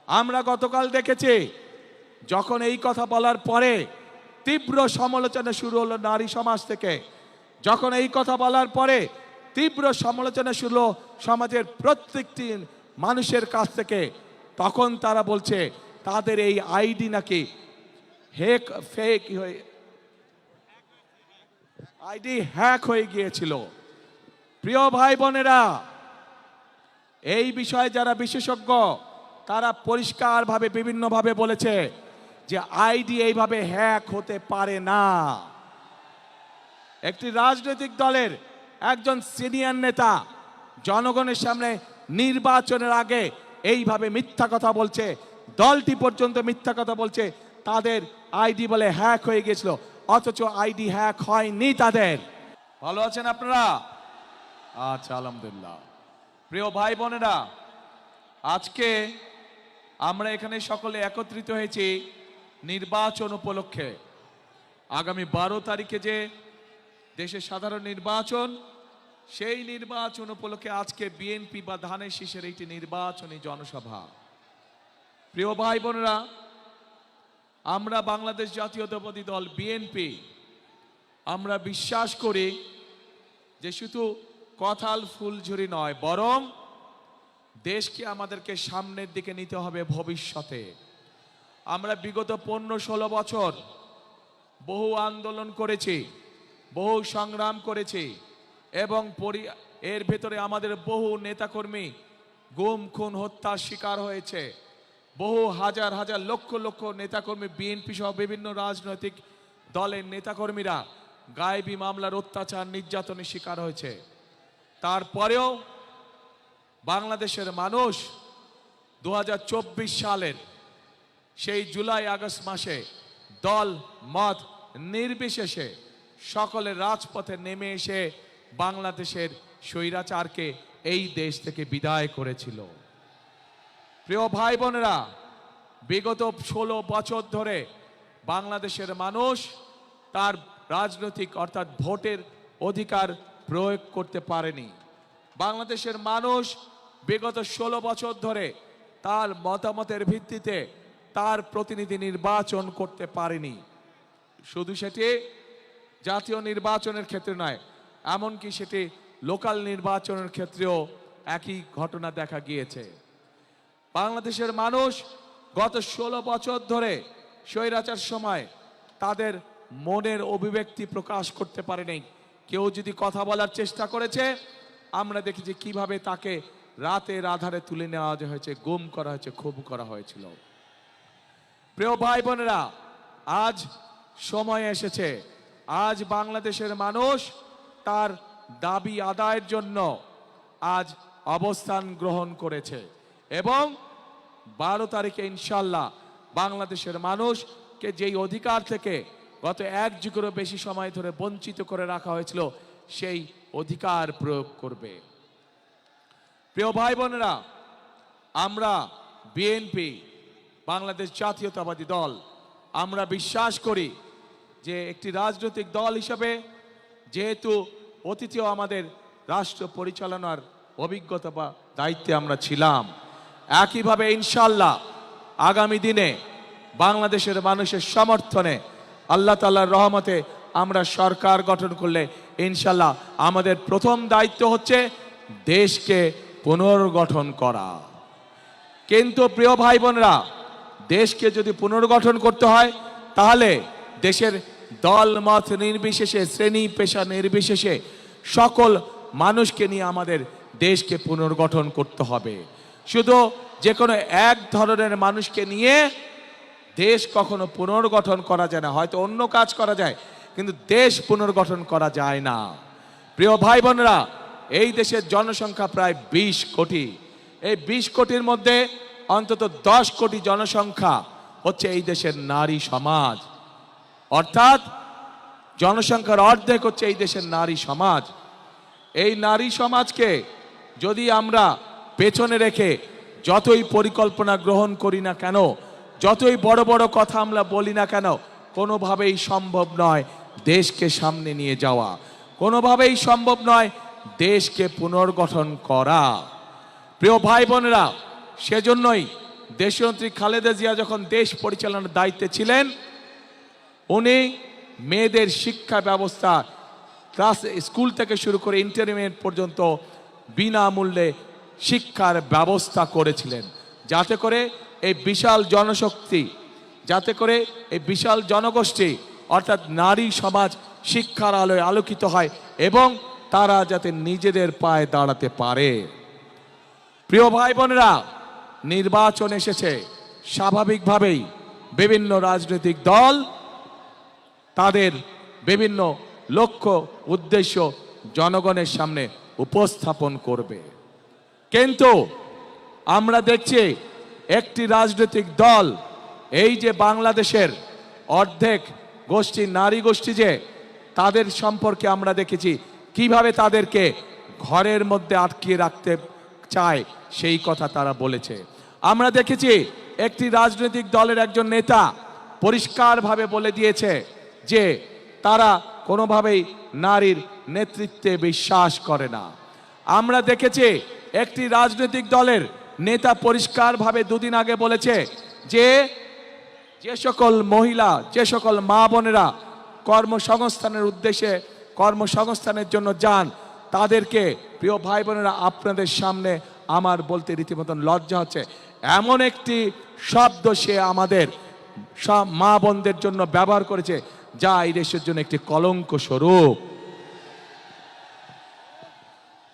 আমরা গতকাল দেখেছি যখন এই কথা বলার পরে তীব্র সমালোচনা শুরু হলো নারী সমাজ থেকে, যখন এই কথা বলার পরে তীব্র সমালোচনা শুরু হলো সমাজের প্রত্যেকটি মানুষের কাছ থেকে, তখন তারা বলছে তাদের এই আইডি নাকি ফেক হয়ে আইডি হ্যাক হয়ে গিয়েছিল। প্রিয় ভাই বোনেরা, এই বিষয়ে যারা বিশেষজ্ঞ তারা পরিষ্কারভাবে বিভিন্নভাবে বলেছে যে আইডি এইভাবে হ্যাক হতে পারে না। একটি রাজনৈতিক দলের একজন সিনিয়র নেতা জনগণের সামনে নির্বাচনের আগে এইভাবে মিথ্যা কথা বলছে, দলটি পর্যন্ত মিথ্যা কথা বলছে তাদের আইডি বলে হ্যাক হয়ে গিয়েছিল, অথচ আইডি হ্যাক হয়নি তাদের। ভালো আছেন আপনারা? আচ্ছা, আলহামদুলিল্লাহ। প্রিয় ভাই বোনেরা, আজকে আমরা এখানে সকলে একত্রিত হয়েছি নির্বাচন উপলক্ষে। আগামী 12 তারিখে যে দেশের সাধারণ নির্বাচন, সেই নির্বাচন উপলক্ষে আজকে বিএনপি বা ধানের শীষের একটি নির্বাচনী জনসভা। প্রিয় ভাই বোনেরা, আমরা বাংলাদেশ জাতীয়তাবাদী দল বিএনপি আমরা বিশ্বাস করি যে শুধু কথাল ফুলঝুরি নয়, বরং দেশকে আমাদেরকে সামনের দিকে নিতে হবে ভবিষ্যতে। আমরা বিগত 15-16 বছর বহু আন্দোলন করেছি, বহু সংগ্রাম করেছি এবং এর ভেতরে আমাদের বহু নেতাকর্মী গুম খুন হত্যার শিকার হয়েছে। বহু হাজার হাজার লক্ষ লক্ষ নেতাকর্মী, বিএনপি সহ বিভিন্ন রাজনৈতিক দলের নেতাকর্মীরা গায়েবী মামলার অত্যাচার নির্যাতনের শিকার হয়েছে। তারপরেও বাংলাদেশের মানুষ 2024 সালের সেই জুলাই আগস্ট মাসে দল মত নির্বিশেষে সকলের রাজপথে নেমে এসে বাংলাদেশের স্বৈরাচারকে এই দেশ থেকে বিদায় করেছিল। প্রিয় ভাই বোনেরা, বিগত 16 বছর ধরে বাংলাদেশের মানুষ তার রাজনৈতিক অর্থাৎ ভোটের অধিকার প্রয়োগ করতে পারেনি। বাংলাদেশের মানুষ বিগত 16 বছর ধরে তার মতামতের ভিত্তিতে তার প্রতিনিধি নির্বাচন করতে পারেনি। শুধু সেটি জাতীয় নির্বাচনের ক্ষেত্রে নয়, এমনকি সেটি লোকাল নির্বাচনের ক্ষেত্রেও একই ঘটনা দেখা গিয়েছে। বাংলাদেশের মানুষ গত 16 বছর ধরে স্বৈরাচার সময় তাদের মনের অভিব্যক্তি প্রকাশ করতে পারেনি। কেউ যদি কথা বলার চেষ্টা করেছে, আমরা দেখেছি কিভাবে তাকে রাতের আধারে তুলে নেওয়া হয়েছে, গুম করা হয়েছে, খুন করা হয়েছিল। প্রিয় ভাই বোনেরা, আজ সময় এসেছে, আজ বাংলাদেশের মানুষ তার দাবি আদায়ের জন্য আজ অবস্থান গ্রহণ করেছে এবং 12 তারিখে ইনশাল্লাহ বাংলাদেশের মানুষকে যেই অধিকার থেকে গত 1 যুগেরও বেশি সময় ধরে বঞ্চিত করে রাখা হয়েছিল, সেই অধিকার প্রয়োগ করবে। প্রিয় ভাই বোনেরা, আমরা বিএনপি বাংলাদেশ জাতীয়তাবাদী দল আমরা বিশ্বাস করি যে একটি রাজনৈতিক দল হিসেবে যেহেতু অতীতেও আমাদের রাষ্ট্র পরিচালনার অভিজ্ঞতা বা দায়িত্বে আমরা ছিলাম, একইভাবে ইনশাল্লাহ আগামী দিনে বাংলাদেশের মানুষের সমর্থনে আল্লাহ তাআলার রহমতে আমরা সরকার গঠন করলে ইনশাল্লাহ আমাদের প্রথম দায়িত্ব হচ্ছে দেশকে পুনর্গঠন করা। কিন্তু প্রিয় ভাই বোনেরা, দেশকে যদি পুনর্গঠন করতে হয় তাহলে দেশের দল মত নির্বিশেষে, শ্রেণী পেশা নির্বিশেষে সকল মানুষকে নিয়ে আমাদের দেশকে পুনর্গঠন করতে হবে। শুধু যে কোনো এক ধরনের মানুষকে নিয়ে দেশ কখনো পুনর্গঠন করা যায় না। হয়তো অন্য কাজ করা যায়, কিন্তু দেশ পুনর্গঠন করা যায় না। প্রিয় ভাই বোনেরা, এই দেশের জনসংখ্যা প্রায় 20 কোটি। এই 20 কোটির মধ্যে অন্তত 10 কোটি জনসংখ্যা হচ্ছে এই দেশের নারী সমাজ, অর্থাৎ জনসংখ্যার অর্ধেক হচ্ছে এই দেশের নারী সমাজ। এই নারী সমাজকে যদি আমরা পেছনে রেখে যতই পরিকল্পনা গ্রহণ করি না কেন, যতই বড় বড় কথা আমরা বলি না কেন, কোনোভাবেই সম্ভব নয় দেশকে সামনে নিয়ে যাওয়া, কোনোভাবেই সম্ভব নয় দেশকে পুনর্গঠন করা। প্রিয় ভাই বোনেরা, সেজন্যই দেশনেত্রী খালেদা জিয়া যখন দেশ পরিচালনার দায়িত্বে ছিলেন, উনি মেয়েদের শিক্ষা ব্যবস্থা ক্লাস স্কুল থেকে শুরু করে ইন্টারমিডিয়েট পর্যন্ত বিনামূল্যে শিক্ষার ব্যবস্থা করেছিলেন, যাতে করে এই বিশাল জনশক্তি, যাতে করে এই বিশাল জনগোষ্ঠী অর্থাৎ নারী সমাজ শিক্ষার আলোয় আলোকিত হয় এবং তারা যাতে নিজেদের পায়ে দাঁড়াতে পারে। প্রিয় ভাই বোনেরা, নির্বাচন এসেছে, স্বাভাবিকভাবেই বিভিন্ন রাজনৈতিক দল তাদের বিভিন্ন লক্ষ্য উদ্দেশ্য জনগণের সামনে উপস্থাপন করবে। কিন্তু আমরা দেখছি একটি রাজনৈতিক দল, এই যে বাংলাদেশের অর্ধেক গোষ্ঠী নারী গোষ্ঠী, যে তাদের সম্পর্কে আমরা দেখেছি কিভাবে তাদেরকে ঘরের মধ্যে আটকিয়ে রাখতে চায়, সেই কথা তারা বলেছে। আমরা দেখেছি একটি রাজনৈতিক দলের একজন নেতা পরিষ্কারভাবে বলে দিয়েছে যে তারা কোনোভাবেই নারীর নেতৃত্বে বিশ্বাস করে না। আমরা দেখেছি একটি রাজনৈতিক দলের নেতা পরিষ্কারভাবে দুদিন আগে বলেছে যে সকল মহিলা, যে সকল মা বোনেরা কর্মসংস্থানের উদ্দেশ্যে কর্মসংস্থানের জন্য যান, তাদেরকে, প্রিয় ভাই বোনেরা, আপনাদের সামনে আমার বলতে রীতিমতন লজ্জা হচ্ছে, এমন একটি শব্দ সে আমাদের সব মা বোনদের জন্য ব্যবহার করেছে যা এই দেশের জন্য একটি কলঙ্ক স্বরূপ।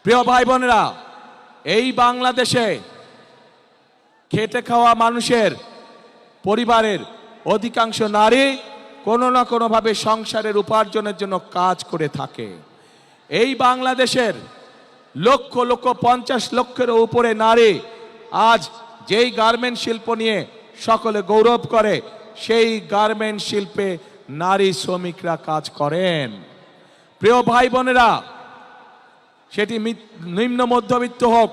প্রিয় ভাই বোনেরা, এই বাংলাদেশে খেটে খাওয়া মানুষের পরিবারের অধিকাংশ নারী কোনো না কোনোভাবে সংসারের উপার্জনের জন্য কাজ করে থাকে। এই বাংলাদেশের লক্ষ লক্ষ 50 লক্ষের উপরে নারী আজ যেই গার্মেন্ট শিল্প নিয়ে সকলে গৌরব করে, সেই গার্মেন্ট শিল্পে নারী শ্রমিকরা কাজ করেন। প্রিয় ভাই বোনেরা, সেটি নিম্ন মধ্যবিত্ত হোক,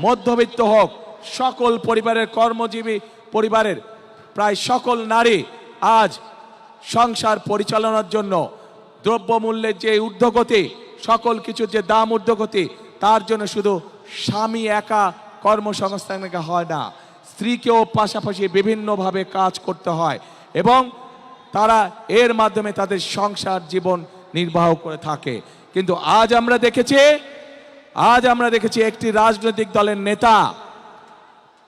মধ্যবিত্ত হোক, সকল পরিবারের কর্মজীবী পরিবারের প্রায় সকল নারী আজ সংসার পরিচালনার জন্য দ্রব্যমূল্যের যে ঊর্ধ্বগতি, সকল কিছুর যে দাম ঊর্ধ্বগতি, তার জন্য শুধু স্বামী একা কর্মসংস্থান হয় না, স্ত্রীকেও পাশাপাশি বিভিন্নভাবে কাজ করতে হয় এবং তারা এর মাধ্যমে তাদের সংসার জীবন নির্বাহ করে থাকে। কিন্তু আজ আমরা দেখেছি একটি রাজনৈতিক দলের নেতা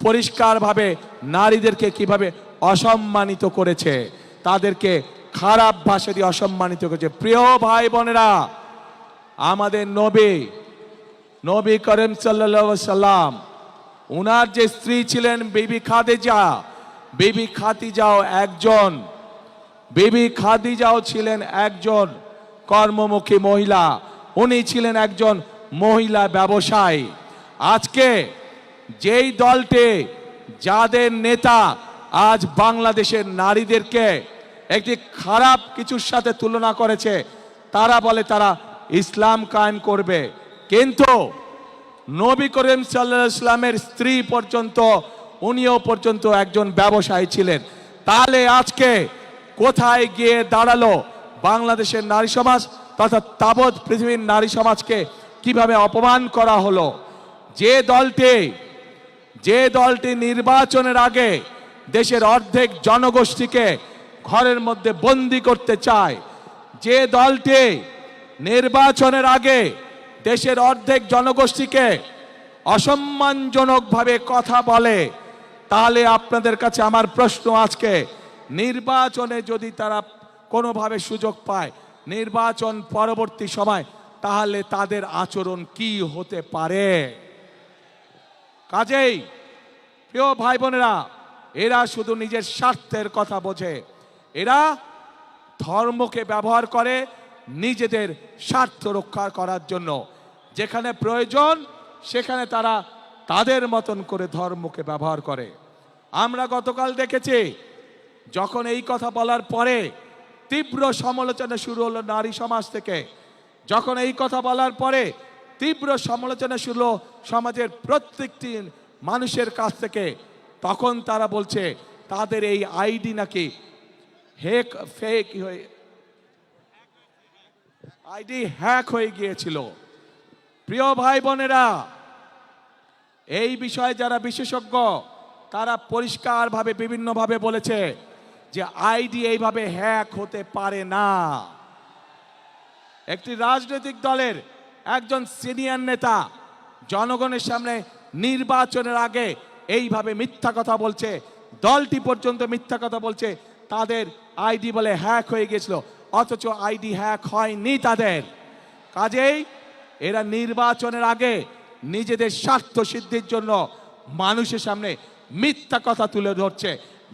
পরিষ্কারভাবে নারীদেরকে কিভাবে অসম্মানিত করেছে, তাদেরকে খারাপ ভাষা দিয়ে অসম্মানিত করেছে। প্রিয় ভাই বোনেরা, আমাদের নবী করিম সাল্লাল্লাহু আলাইহি সাল্লাম, উনার যে স্ত্রী ছিলেন বিবি খাদিজাও ছিলেন একজন কর্মমুখী মহিলা, উনি ছিলেন একজন মহিলা ব্যবসায়ী। আজকে যেই দলটি, যাদের নেতা আজ বাংলাদেশের নারীদেরকে একটি খারাপ কিছুর সাথে তুলনা করেছে, তারা বলে তারা ইসলাম কায়েম করবে, কিন্তু নবী করিম সাল্লাল্লাহু আলাইহি সাল্লামের স্ত্রী পর্যন্ত, উনিও পর্যন্ত একজন ব্যবসায়ী ছিলেন। তাহলে আজকে কোথায় গিয়ে দাঁড়ালো বাংলাদেশের নারী সমাজ তথা তাবৎ পৃথিবীর নারী সমাজকে কিভাবে অপমান করা হলো? যে দলটি নির্বাচনের আগে দেশের অর্ধেক জনগোষ্ঠীকে ঘরের মধ্যে বন্দী করতে চায়, যে দলটি নির্বাচনের আগে দেশের অর্ধেক জনগোষ্ঠীকে অসম্মানজনকভাবে কথা বলে, তাহলে আপনাদের কাছে আমার প্রশ্ন, আজকে নির্বাচনে যদি তারা কোনোভাবে সুযোগ পায়, নির্বাচন পরবর্তী সময়, তাহলে তাদের আচরণ কি হতে পারে? কাজেই প্রিয় ভাই বোনেরা, এরা শুধু নিজের স্বার্থের কথা বোঝে, এরা ধর্মকে ব্যবহার করে নিজেদের স্বার্থ রক্ষা করার জন্য। যেখানে প্রয়োজন সেখানে তারা তাদের মতন করে ধর্মকে ব্যবহার করে। আমরা গতকাল দেখেছি, যখন এই কথা বলার পরে তীব্র সমালোচনা শুরু হলো নারী সমাজ থেকে, যখন এই কথা বলার পরে তীব্র সমালোচনা শুরু হলো সমাজের প্রত্যেকটি মানুষের কাছ থেকে, তখন তারা বলছে তাদের এই আইডি নাকি হ্যাক হয়ে গিয়েছিল। প্রিয় ভাই বোনেরা, এই বিষয়ে যারা বিশেষজ্ঞ তারা পরিষ্কারভাবে বিভিন্নভাবে বলেছে যে আইডি এইভাবে হ্যাক হতে পারে না। একটি রাজনৈতিক দলের একজন সিনিয়র নেতা জনগণের সামনে নির্বাচনের আগে এইভাবে মিথ্যা কথা বলছে, দলটি পর্যন্ত মিথ্যা কথা বলছে তাদের আইডি বলে হ্যাক হয়ে গেছিল, অথচ আইডি হ্যাক হয়নি তাদের। কাজেই এরা নির্বাচনের আগে নিজেদের স্বার্থ সিদ্ধির জন্য মানুষের সামনে মিথ্যা কথা তুলে ধরছে,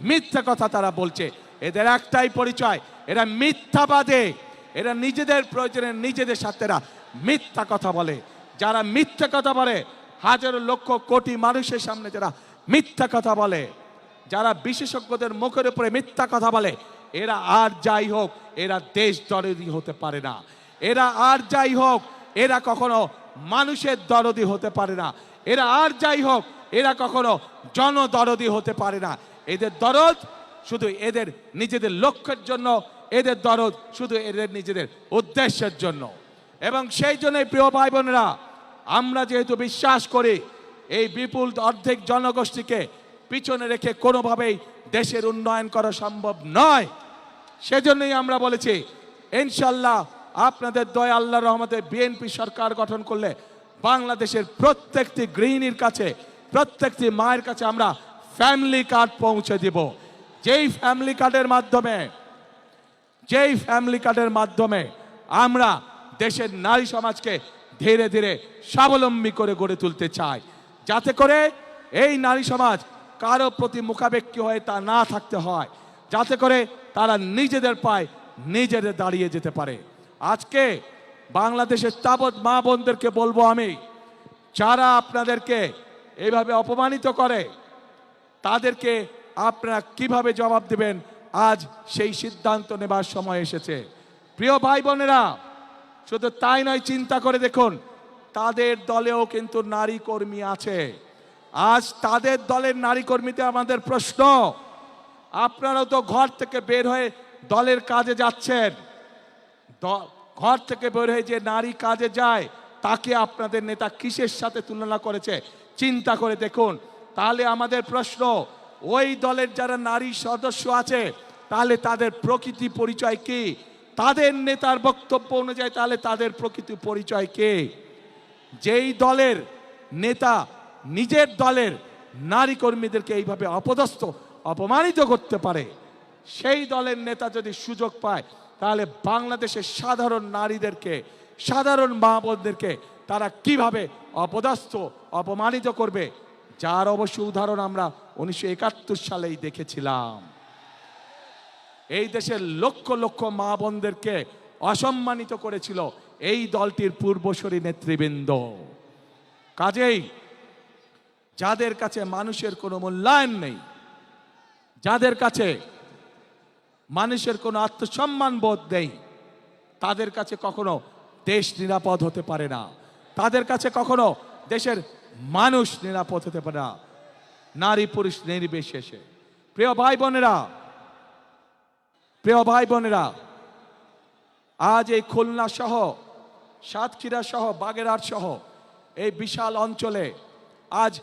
মিথ্যা কথা তারা বলছে। এদের একটাই পরিচয়, এরা মিথ্যাবাদী। এরা নিজেদের প্রয়োজনে নিজেদের স্বার্থেরা মিথ্যা কথা বলে। যারা মিথ্যা কথা বলে, হাজারো লক্ষ কোটি মানুষের সামনে যারা মিথ্যা কথা বলে, যারা বিশেষজ্ঞদের মুখের উপরে মিথ্যা কথা বলে, এরা আর যাই হোক এরা দেশ দরদি হতে পারে না। এরা আর যাই হোক এরা কখনো মানুষের দরদি হতে পারে না। এরা আর যাই হোক এরা কখনো জনদরদি হতে পারে না। এদের দরদ শুধু এদের নিজেদের লক্ষ্যের জন্য, এদের দরদ শুধু এদের নিজেদের উদ্দেশ্যের জন্য। এবং সেই জন্যই প্রিয় ভাই বোনেরা, আমরা যেহেতু বিশ্বাস করি এই বিপুল অর্ধেক জনগোষ্ঠীকে পিছনে রেখে কোনোভাবেই দেশের উন্নয়ন করা সম্ভব নয়, সেজন্যই আমরা বলেছি ইনশাল্লাহ আপনাদের দয়া আল্লাহর রহমতে বিএনপি সরকার গঠন করলে বাংলাদেশের প্রত্যেকটি গৃহিণীর কাছে, প্রত্যেকটি মায়ের কাছে আমরা ফ্যামিলি কার্ড পৌঁছে দিব। যেই ফ্যামিলি কার্ডের মাধ্যমে আমরা দেশের নারী সমাজকে ধীরে ধীরে স্বাবলম্বী করে গড়ে তুলতে চাই, যাতে করে এই নারী সমাজ কারো প্রতি মুখাপেক্ষী হয়ে তা না থাকতে হয়, যাতে করে তারা নিজেদের পায়ে নিজেদের দাঁড়িয়ে যেতে পারে। আজকে বাংলাদেশের তাবৎ মা বোনদেরকে বলবো আমি, যারা আপনাদেরকে এইভাবে অপমানিত করে তাদেরকে আপনারা কিভাবে জবাব দেবেন, আজ সেই সিদ্ধান্ত নেবার সময় এসেছে। প্রিয় ভাই বোনেরা, শুধু তাই নয়, চিন্তা করে দেখুন তাদের দলেও কিন্তু নারী কর্মী আছে। আজ তাদের দলের নারী কর্মীতে আমাদের প্রশ্ন, আপনারাও তো ঘর থেকে বের হয়ে দলের কাজে যাচ্ছেন, ঘর থেকে বের হয়ে যে নারী কাজে যায় তাকে আপনাদের নেতা কিসের সাথে তুলনা করেছে চিন্তা করে দেখুন। তাহলে আমাদের প্রশ্ন, ওই দলের যারা নারী সদস্য আছে তাহলে তাদের প্রকৃতি পরিচয় কি? তাদের নেতার বক্তব্য অনুযায়ী তাহলে তাদের প্রকৃতি পরিচয় কে? যেই দলের নেতা নিজের দলের নারী কর্মীদেরকে এইভাবে অপদস্থ অপমানিত করতে পারে, সেই দলের নেতা যদি সুযোগ পায় তাহলে বাংলাদেশের সাধারণ নারীদেরকে, সাধারণ মা বোনদেরকে তারা কিভাবে অপদস্থ অপমানিত করবে, যার অবশ্য উদাহরণ আমরা 1971 সালেই দেখেছিলাম। এই দেশের লক্ষ লক্ষ মা বোনদেরকে অসম্মানিত করেছিল এই দলটির পূর্বসূরি নেতৃবৃন্দ। কাজেই যাদের কাছে মানুষের কোনো মূল্যায়ন নেই, যাদের কাছে মানুষের কোনো আত্মসম্মান বোধ নেই, তাদের কাছে কখনো দেশ নিরাপদ হতে পারে না, তাদের কাছে কখনো দেশের মানুষ নিরাপদ হতে পারে না, নারী পুরুষ নির্বিশেষে। প্রিয় ভাই বোনেরা, আজ এই খুলনা সহ, সাতক্ষীরা সহ, বাগেরহাট সহ এই বিশাল অঞ্চলে আজ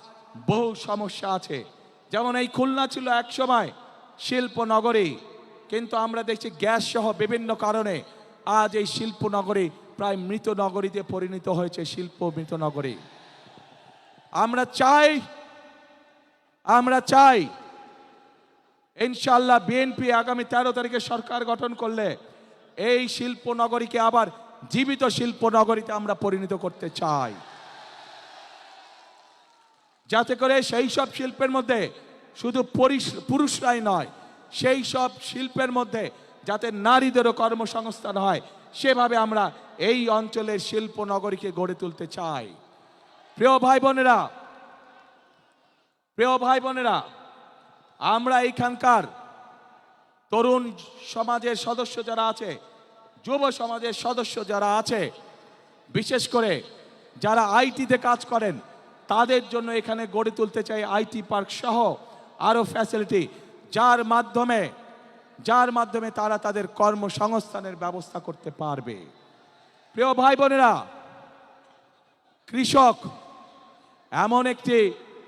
বহু সমস্যা আছে। যেমন এই খুলনা ছিল এক সময় শিল্প নগরী, কিন্তু আমরা দেখছি গ্যাস সহ বিভিন্ন কারণে আজ এই শিল্প নগরী প্রায় মৃত নগরীতে পরিণত হয়েছে, শিল্প মৃত নগরী। আমরা চাই ইনশাআল্লাহ বিএনপি আগামী 13 তারিখে সরকার গঠন করলে এই শিল্প নগরীকে আবার জীবিত শিল্প নগরীতে আমরা পরিণত করতে চাই, যাতে করে সেই সব শিল্পের মধ্যে শুধু পুরুষরাই নয়, সেই সব শিল্পের মধ্যে যাতে নারীদেরও কর্মসংস্থান হয়, সেভাবে আমরা এই অঞ্চলের শিল্প নগরীকে গড়ে তুলতে চাই। প্রিয় ভাই বোনেরা, আমরা এইখানকার তরুণ সমাজের সদস্য যারা আছে, যুব সমাজের সদস্য যারা আছে, বিশেষ করে যারা আইটিতে কাজ করেন, তাদের জন্য এখানে গড়ে তুলতে চাই আইটি পার্ক সহ আরো ফ্যাসিলিটি, যার মাধ্যমে তারা তাদের কর্মসংস্থানের ব্যবস্থা করতে পারবে। প্রিয় ভাই বোনেরা, কৃষক এমন একটি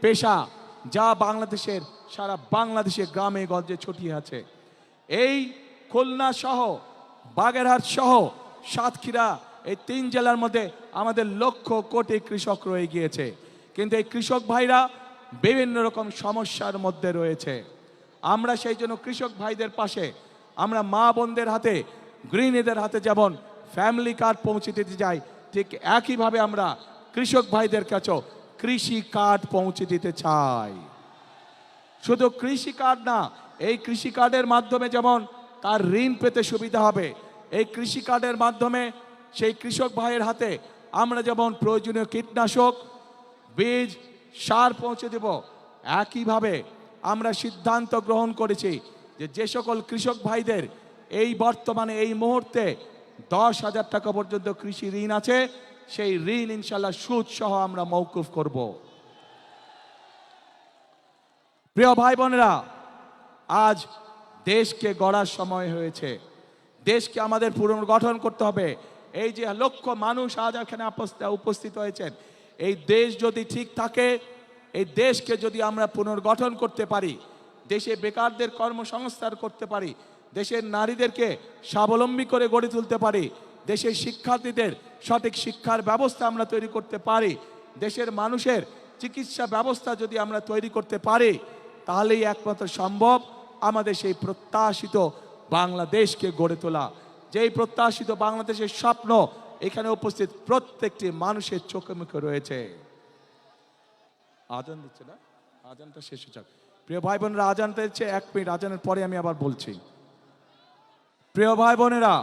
পেশা যা বাংলাদেশের সারা বাংলাদেশে গ্রামে গঞ্জে ছড়িয়ে আছে। এই খুলনা সহ বাগেরহাট সহ সাতক্ষীরা এই 3 জেলার মধ্যে আমাদের লক্ষ কোটি কৃষক রয়ে গিয়েছে, কিন্তু এই কৃষক ভাইরা বিভিন্ন রকম সমস্যার মধ্যে রয়েছে। আমরা সেই জন্য কৃষক ভাইদের পাশে আমরা মা বোনদের হাতে, গৃহিণীদের হাতে যেমন ফ্যামিলি কার্ড পৌঁছে দিতে যাই, ঠিক একইভাবে আমরা কৃষক ভাইদের কাছেও কৃষি কার্ড পৌঁছে দিতে চাই। শুধু কৃষি কার্ড না, এই কৃষি কার্ডের মাধ্যমে যেমন তার ঋণ পেতে সুবিধা হবে, এই কৃষি কার্ডের মাধ্যমে সেই কৃষক ভাইয়ের হাতে আমরা যেমন প্রয়োজনীয় কীটনাশক, বীজ, সার পৌঁছে দেব। একইভাবে আমরা সিদ্ধান্ত গ্রহণ করেছি যে সকল কৃষক ভাইদের এই বর্তমানে এই মুহূর্তে 10,000 টাকা পর্যন্ত কৃষি ঋণ আছে, সেই ঋণ ইনশাল্লাহ সুদ সহ আমরা মওকুফ করব। প্রিয় ভাই বোনেরা, আজ দেশকে গড়ার সময় হয়েছে, দেশকে আমাদের পুনর্গঠন করতে হবে। এই যে লক্ষ মানুষ আজ এখানে উপস্থিত হয়েছেন, এই দেশ যদি ঠিক থাকে, এই দেশকে যদি আমরা পুনর্গঠন করতে পারি, দেশে বেকারদের কর্মসংস্থান করতে পারি, দেশের নারীদেরকে স্বাবলম্বী করে গড়ে তুলতে পারি, দেশের শিক্ষার্থীদের সঠিক শিক্ষার ব্যবস্থা আমরা তৈরি করতে পারি, দেশের মানুষের চিকিৎসা ব্যবস্থা যদি আমরা তৈরি করতে পারি, তাহলেই একমাত্র সম্ভব আমাদের সেই প্রত্যাশিত বাংলাদেশকে গড়ে তোলা। যেই প্রত্যাশিত বাংলাদেশের স্বপ্ন এখানে উপস্থিত প্রত্যেকটি মানুষের চোখে মুখে রয়েছে। আজান দিচ্ছে না, আজানটা শেষ হচ্ছে। প্রিয় ভাই বোনেরা, আজানটা দিচ্ছে, 1 মিনিট, আজানের পরে আমি আবার বলছি। প্রিয় ভাই বোনেরা,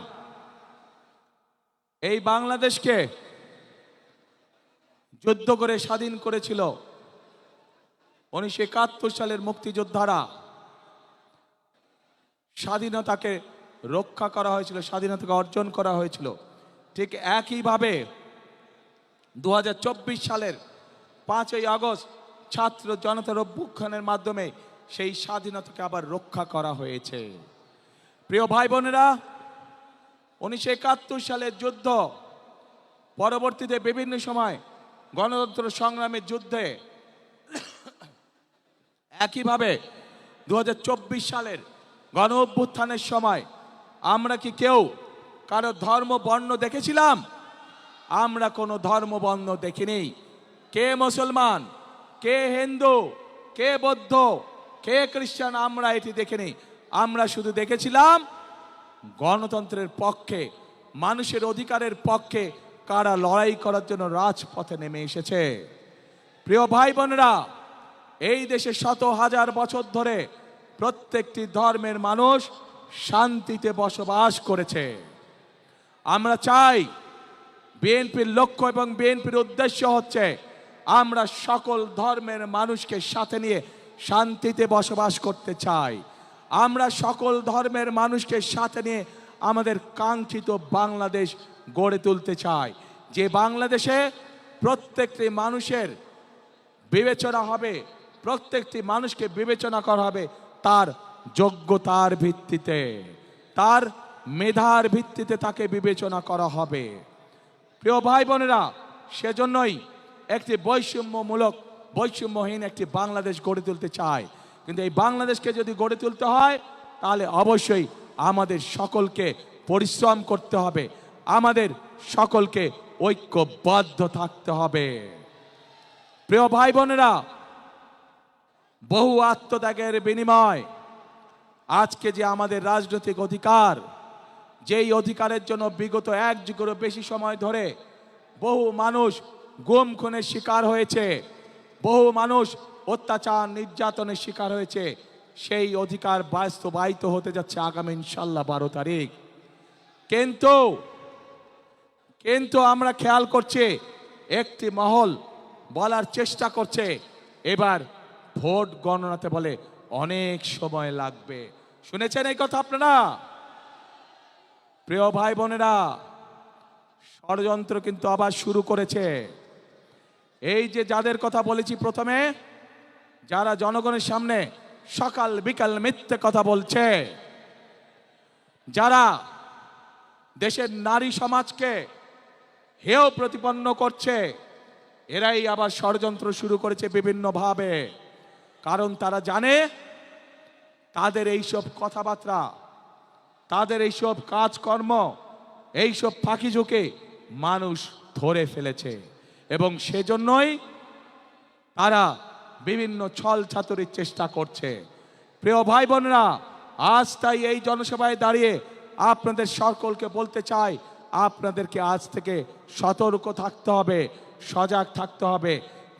এই বাংলাদেশকে যুদ্ধ করে স্বাধীন করেছিল 1971 সালের মুক্তিযোদ্ধারা। স্বাধীনতাকে রক্ষা করা হয়েছিল, স্বাধীনতাকে অর্জন করা হয়েছিল। ঠিক একইভাবে 2024 সালের 5ই আগস্ট ছাত্র জনতার অভ্যুত্থানের মাধ্যমে সেই স্বাধীনতাকে আবার রক্ষা করা হয়েছে। প্রিয় ভাই বোনেরা, 1971 সালের যুদ্ধ পরবর্তীতে বিভিন্ন সময় গণতন্ত্র সংগ্রামের যুদ্ধে, একইভাবে 2024 সালের গণ অভ্যুত্থানের সময় আমরা কি কেউ কারো ধর্ম বর্ণ দেখেছিলাম? আমরা কোনো ধর্ম বর্ণ দেখিনি। কে মুসলমান, কে হিন্দু, কে বৌদ্ধ, কে খ্রিস্টান, আমরা এটি দেখিনি। আমরা শুধু দেখেছিলাম গণতন্ত্রের পক্ষে, মানুষের অধিকারের পক্ষে কারা লড়াই করার জন্য রাজপথে নেমে এসেছে। প্রিয় ভাই বোনেরা, এই দেশে শত হাজার বছর ধরে প্রত্যেকটি ধর্মের মানুষ শান্তিতে বসবাস করেছে। আমরা চাই, বিএনপির লক্ষ্য এবং বিএনপির উদ্দেশ্য হচ্ছে আমরা সকল ধর্মের মানুষকে সাথে নিয়ে শান্তিতে বসবাস করতে চাই। আমরা সকল ধর্মের মানুষকে সাথে নিয়ে আমাদের কাঙ্ক্ষিত বাংলাদেশ গড়ে তুলতে চাই, যে বাংলাদেশে প্রত্যেকটি মানুষের বিবেচনা হবে, প্রত্যেকটি মানুষকে বিবেচনা করা হবে তার যোগ্যতার ভিত্তিতে, তার মেধার ভিত্তিতে তাকে বিবেচনা করা হবে। প্রিয় ভাই বোনেরা, সেজন্যই একটি বৈষম্যহীন একটি বাংলাদেশ গড়ে তুলতে চাই। কিন্তু এই বাংলাদেশকে যদি গড়ে তুলতে হয়, তাহলে অবশ্যই আমাদের সকলকে পরিশ্রম করতে হবে, আমাদের সকলকে ঐক্যবদ্ধ থাকতে হবে। প্রিয় ভাই বোনেরা, বহু আত্মত্যাগের বিনিময় আজকে যে আমাদের রাজনৈতিক অধিকার, যেই অধিকারের জন্য বিগত 1 যুগেরও বেশি সময় ধরে বহু মানুষ গুম খুনের শিকার হয়েছে, বহু মানুষ অত্যাচার নির্যাতনের শিকার হয়েছে, সেই অধিকার বাস্তবায়িত হতে যাচ্ছে আগামী ইনশাল্লাহ 12 তারিখ। কিন্তু আমরা খেয়াল করছি, একটি মহল বলার চেষ্টা করছে এবার ভোট গণনাতে বলে অনেক সময় লাগবে। শুনেছেন এই কথা আপনারা? প্রিয় ভাই বোনেরা, ষড়যন্ত্র কিন্তু আবার শুরু করেছে। এই যে যাদের কথা বলেছি প্রথমে, যারা জনগণের সামনে সকাল বিকাল মিথ্যে কথা বলছে, যারা দেশের নারী সমাজকে হেয় প্রতিপন্ন করছে, এরাই আবার ষড়যন্ত্র শুরু করেছে বিভিন্নভাবে। কারণ তারা জানে তাদের এইসব কথাবার্তা, তাদের এইসব কাজকর্ম, এইসব ফাঁকি ঝুঁকে মানুষ ধরে ফেলেছে এবং সেজন্যই তারা বিভিন্ন ছল ছাতুরির চেষ্টা করছে। প্রিয় ভাই বোনেরা, আজ তাই এই জনসভায় দাঁড়িয়ে আপনাদের সকলকে বলতে চাই, আপনাদেরকে আজ থেকে সতর্ক থাকতে হবে, সজাগ থাকতে হবে।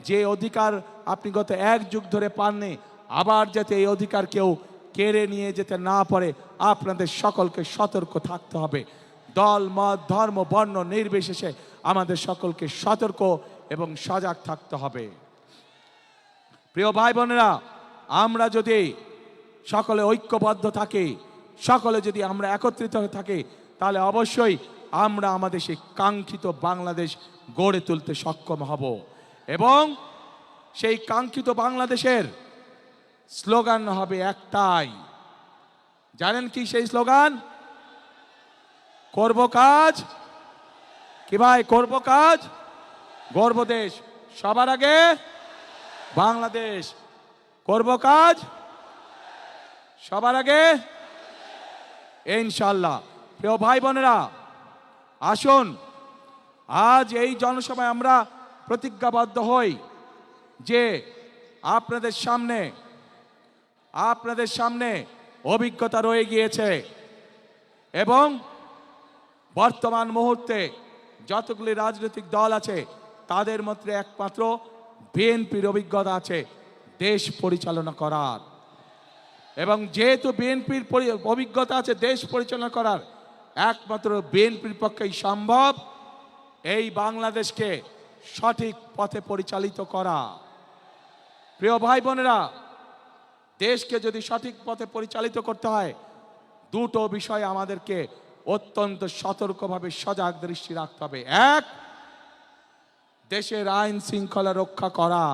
যে অধিকার আপনি গত 1 যুগ ধরে পাননি, আবার যাতে এই অধিকার কেউ কেড়ে নিয়ে যেতে না পারে, আপনাদের সকলকে সতর্ক থাকতে হবে। দল, মত, ধর্ম, বর্ণ নির্বিশেষে আমাদের সকলকে সতর্ক এবং সজাগ থাকতে হবে। প্রিয় ভাই বোনেরা, আমরা যদি সকলে ঐক্যবদ্ধ থাকি, সকলে যদি আমরা একত্রিত হয়ে থাকি, তাহলে অবশ্যই আমরা আমাদের সেই কাঙ্ক্ষিত বাংলাদেশ গড়ে তুলতে সক্ষম হব। এবং সেই কাঙ্ক্ষিত বাংলাদেশের স্লোগান হবে একটাই। জানেন কি সেই স্লোগান? করব কাজ, কি ভাই? করব কাজ, গর্ব দেশ, সবার আগে বাংলাদেশ। করব কাজ, সবার আগে ইনশাআল্লাহ। প্রিয় ভাই বোনেরা, আসুন আজ এই জনসভায় আমরা প্রতিজ্ঞাবদ্ধ হই যে আপনাদের সামনে অভিজ্ঞতা রয়ে গিয়েছে এবং বর্তমান মুহূর্তে যতগুলি রাজনৈতিক দল আছে তাদের মধ্যে একমাত্র বিএনপির অভিজ্ঞতা আছে দেশ পরিচালনা করার। এবং যেহেতু বিএনপির অভিজ্ঞতা আছে দেশ পরিচালনা করার, একমাত্র বিএনপির পক্ষেই সম্ভব এই বাংলাদেশকে সঠিক পথে পরিচালিত করা। প্রিয় ভাই বোনেরা, দেশকে যদি সঠিক পথে পরিচালিত করতে হয়, দুটো বিষয় আমাদেরকে অত্যন্ত সতর্কভাবে সজাগ দৃষ্টি রাখতে হবে। এক, দেশের আইন শৃঙ্খলা রক্ষা করা,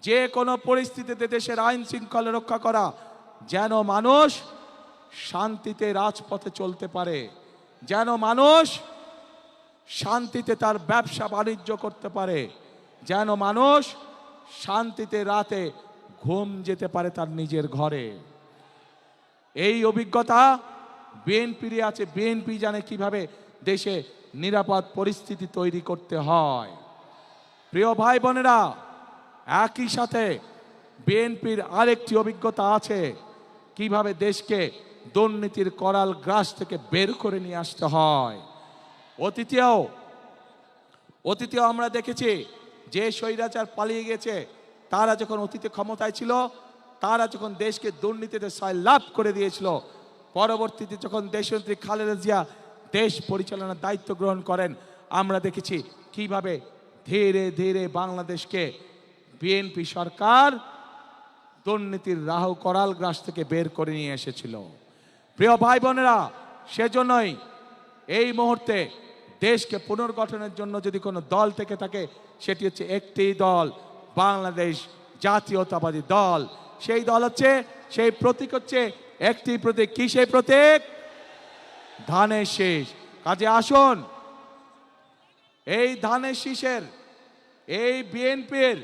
যে কোনো পরিস্থিতিতে দেশের আইন শৃঙ্খলা রক্ষা করা, যেন মানুষ শান্তিতে রাজপথে চলতে পারে, যেন মানুষ শান্তিতে তার ব্যবসা বাণিজ্য করতে পারে, যেন মানুষ শান্তিতে রাতে ঘুম যেতে পারে তার নিজের ঘরে। এই অভিজ্ঞতা বিএনপির আছে। বিএনপি জানে কিভাবে দেশে নিরাপদ পরিস্থিতি তৈরি করতে হয়। প্রিয় ভাই বোনেরা, একই সাথে বিএনপির আরেকটি অভিজ্ঞতা আছে কিভাবে দেশকে দুর্নীতির করাল গ্রাস থেকে বের করে নিয়ে আসতে হয়। অতীতেও আমরা দেখেছি যে স্বৈরাচার পালিয়ে গেছে, তারা যখন অতীতে ক্ষমতায় ছিল, তারা যখন দেশকে দুর্নীতিতে সয়লাভ করে দিয়েছিল, পরবর্তীতে যখন দেশনেত্রী খালেদা জিয়া দেশ পরিচালনার দায়িত্ব গ্রহণ করেন, আমরা দেখেছি কিভাবে ধীরে ধীরে বাংলাদেশকে বিএনপি সরকার দুর্নীতির রাহু করাল গ্রাস থেকে বের করে নিয়ে এসেছিল। প্রিয় ভাই বোনেরা, সেজন্যই এই মুহূর্তে দেশকে পুনর্গঠনের জন্য যদি কোনো দল থেকে থাকে, সেটি হচ্ছে একটি দল, বাংলাদেশ জাতীয়তাবাদী দল। সেই দল হচ্ছে, সেই প্রতীক হচ্ছে একটি প্রতীক। কি সেই প্রতীক? ধানের শীষ। কাজে আসুন এই ধানের শীষের, এই বিএনপির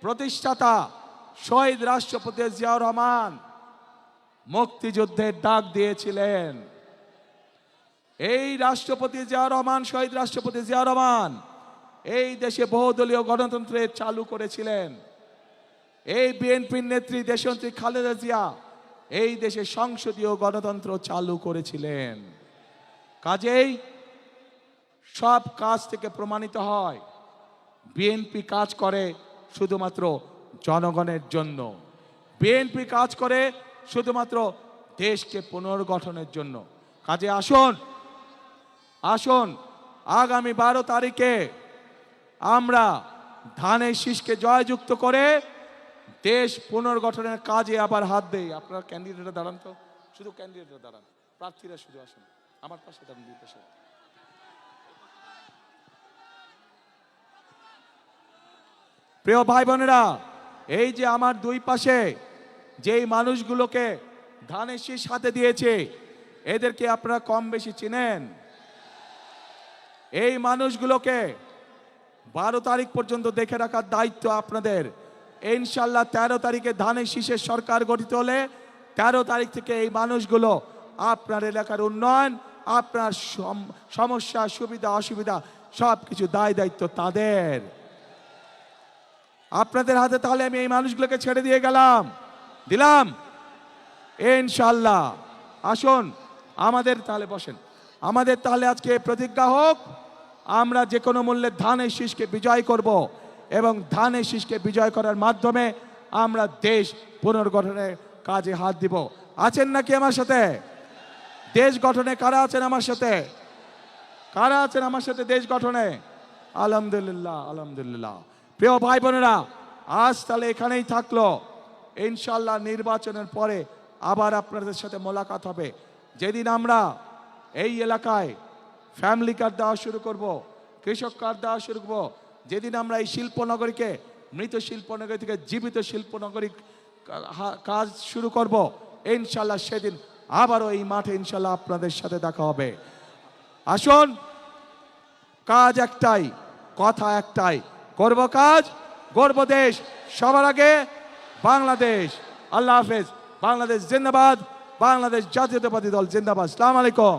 প্রতিষ্ঠাতা শহীদ রাষ্ট্রপতি জিয়াউর রহমান মুক্তিযুদ্ধের ডাক দিয়েছিলেন। এই রাষ্ট্রপতি জিয়াউর রহমান, শহীদ রাষ্ট্রপতি জিয়াউর রহমান এই দেশে বহুদলীয় গণতন্ত্রের চালু করেছিলেন। এই বিএনপির নেত্রী দেশনেত্রী খালেদা জিয়া এই দেশে সংসদীয় গণতন্ত্র চালু করেছিলেন। কাজেই সব কাজ থেকে প্রমাণিত হয় বিএনপি কাজ করে শুধুমাত্র জনগণের জন্য। বিএনপি কাজ করে শুধুমাত্র দেশকে পুনর্গঠনের জন্য। কাজে আসুন আগামী 12 তারিখে আমরা ধানের শীষকে জয়যুক্ত করে দেশ পুনর্গঠনের কাজে আবার হাত দেই। আপনারা ক্যান্ডিডেটরা দাঁড়ান তো, শুধু ক্যান্ডিডেটরা দাঁড়ান, প্রার্থীরা শুধু আসুন আমার পাশে দাঁড়ান, দুই পাশে। প্রিয় ভাই বোনেরা, এই যে আমার দুই পাশে যেই মানুষগুলোকে ধানের শীষ হাতে দিয়েছে, এদেরকে আপনারা কম বেশি চিনেন। এই মানুষগুলোকে 12 তারিখ পর্যন্ত দেখে রাখার দায়িত্ব আপনাদের। ইনশাল্লাহ 13 তারিখে ধানের শীষের সরকার গঠিত হলে 13 তারিখ থেকে এই মানুষগুলো আপনার এলাকার উন্নয়ন, আপনার সমস্যা, সুবিধা অসুবিধা সব কিছু দায় দায়িত্ব তাদের। আপনাদের হাতে তাহলে আমি এই মানুষগুলোকে ছেড়ে দিয়ে দিলাম ইনশাল্লাহ। আসুন আমাদের তাহলে বসেন, আমাদের তাহলে আজকে প্রতিজ্ঞা হোক, আমরা যে কোনো মূল্যে ধানের শীষকে বিজয় করব এবং ধানের শীষকে বিজয় করার মাধ্যমে আমরা দেশ পুনর্গঠনের কাজে হাত দিব। আছেন নাকি আমার সাথে? দেশ গঠনে কারা আছেন আমার সাথে? কারা আছেন আমার সাথে দেশ গঠনে? আলহামদুলিল্লাহ, আলহামদুলিল্লাহ। প্রিয় ভাই বোনেরা, আজ তাহলে এখানেই থাকলো। ইনশাল্লাহ নির্বাচনের পরে আবার আপনাদের সাথে মোলাকাত হবে। যেদিন আমরা এই এলাকায় ফ্যামিলি কার্ড দেওয়া শুরু করব, কৃষক কার্ড দেওয়া শুরু করব, যেদিন আমরা এই শিল্পনগরীকে মৃত শিল্পনগরী থেকে জীবিত শিল্পনগরী কাজ শুরু করব, ইনশাল্লাহ সেদিন আবারও এই মাঠে ইনশাল্লাহ আপনাদের সাথে দেখা হবে। আসুন, কাজ একটাই, কথা একটাই, করব কাজ, গর্ব দেশ, সবার আগে বাংলাদেশ। আল্লাহ হাফেজ। বাংলাদেশ জিন্দাবাদ, বাংলাদেশ জাতীয়তাবাদী দল জিন্দাবাদ। আসসালামু আলাইকুম।